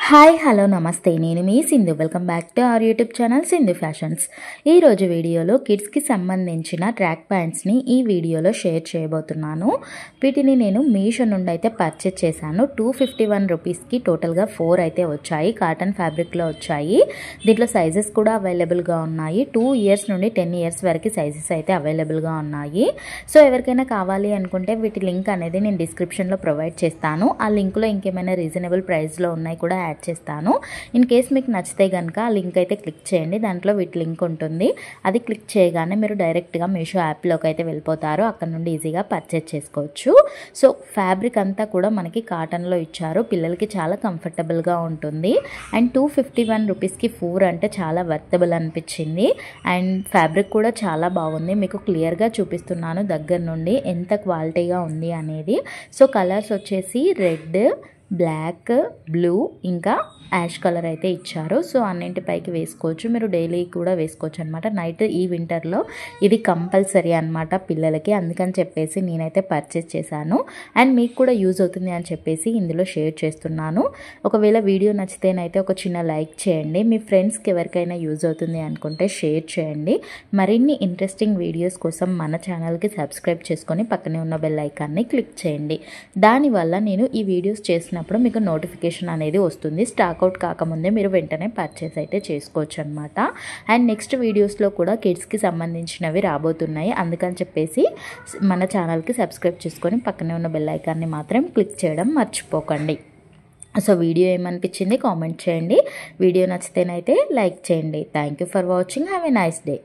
Hi hello నమస్తే నేను మీ Sindhu welcome back to our YouTube channel Sindhu fashions. ఈరోజు వీడియోలో కిడ్స్కి సంబంధించిన ట్రాక్ ప్యాంట్స్ని ఈ వీడియోలో షేర్ చేయబోతున్నాను. వీటిని నేను మీషో నుండి అయితే పర్చేజ్ చేశాను. 251 రూపీస్కి టోటల్గా 4 అయితే వచ్చాయి. కాటన్ ఫ్యాబ్రిక్లో వచ్చాయి. దీంట్లో సైజెస్ కూడా అవైలబుల్గా ఉన్నాయి. 2 ఇయర్స్ నుండి 10 ఇయర్స్ వరకు సైజెస్ అయితే అవైలబుల్గా ఉన్నాయి. సో ఎవరికైనా కావాలి అనుకుంటే వీటి లింక్ అనేది నేను డిస్క్రిప్షన్లో ప్రొవైడ్ చేస్తాను. ఆ లింక్లో ఇంకేమైనా రీజనబుల్ ప్రైస్లో ఉన్నాయి కూడా యాడ్ చేస్తాను. ఇన్ కేస్ మీకు నచ్చితే కనుక ఆ లింక్ అయితే క్లిక్ చేయండి. దాంట్లో వీటి లింక్ ఉంటుంది. అది క్లిక్ చేయగానే మీరు డైరెక్ట్గా మీషో యాప్లోకి అయితే వెళ్ళిపోతారు. అక్కడ నుండి ఈజీగా పర్చేజ్ చేసుకోవచ్చు. సో ఫ్యాబ్రిక్ అంతా కూడా మనకి కాటన్లో ఇచ్చారు. పిల్లలకి చాలా కంఫర్టబుల్గా ఉంటుంది. అండ్ 251 రూపీస్కి 4 అంటే చాలా వర్తబుల్ అనిపించింది. అండ్ ఫ్యాబ్రిక్ కూడా చాలా బాగుంది. మీకు క్లియర్గా చూపిస్తున్నాను దగ్గర నుండి ఎంత క్వాలిటీగా ఉంది అనేది. సో కలర్స్ వచ్చేసి రెడ్, బ్లాక్, బ్లూ ఇంకా యాష్ కలర్ అయితే ఇచ్చారు. సో అన్నింటిపైకి వేసుకోవచ్చు. మీరు డైలీ కూడా వేసుకోవచ్చు అనమాట. నైట్ ఈ వింటర్లో ఇది కంపల్సరీ అనమాట పిల్లలకి. అందుకని చెప్పేసి నేనైతే పర్చేస్ చేశాను. అండ్ మీకు కూడా యూజ్ అవుతుంది అని చెప్పేసి ఇందులో షేర్ చేస్తున్నాను. ఒకవేళ వీడియో నచ్చితేనైతే ఒక చిన్న లైక్ చేయండి. మీ ఫ్రెండ్స్కి ఎవరికైనా యూజ్ అవుతుంది అనుకుంటే షేర్ చేయండి. మరిన్ని ఇంట్రెస్టింగ్ వీడియోస్ కోసం మన ఛానల్కి సబ్స్క్రైబ్ చేసుకొని పక్కనే ఉన్న బెల్ ఐకాన్ని క్లిక్ చేయండి. దానివల్ల నేను ఈ వీడియోస్ చేసినప్పుడు మీకు నోటిఫికేషన్ అనేది వస్తుంది. స్టాక్ అవుట్ కాకముందే మీరు వెంటనే పర్చేస్ అయితే చేసుకోవచ్చు అనమాట. అండ్ నెక్స్ట్ వీడియోస్లో కూడా కిడ్స్కి సంబంధించినవి రాబోతున్నాయి. అందుకని చెప్పేసి మన ఛానల్కి సబ్స్క్రైబ్ చేసుకొని పక్కనే ఉన్న బెల్ ఐకాన్ని మాత్రం క్లిక్ చేయడం మర్చిపోకండి. సో వీడియో ఏమనిపించింది కామెంట్ చేయండి. వీడియో నచ్చితేనైతే లైక్ చేయండి. Thank you for watching. Have a nice day.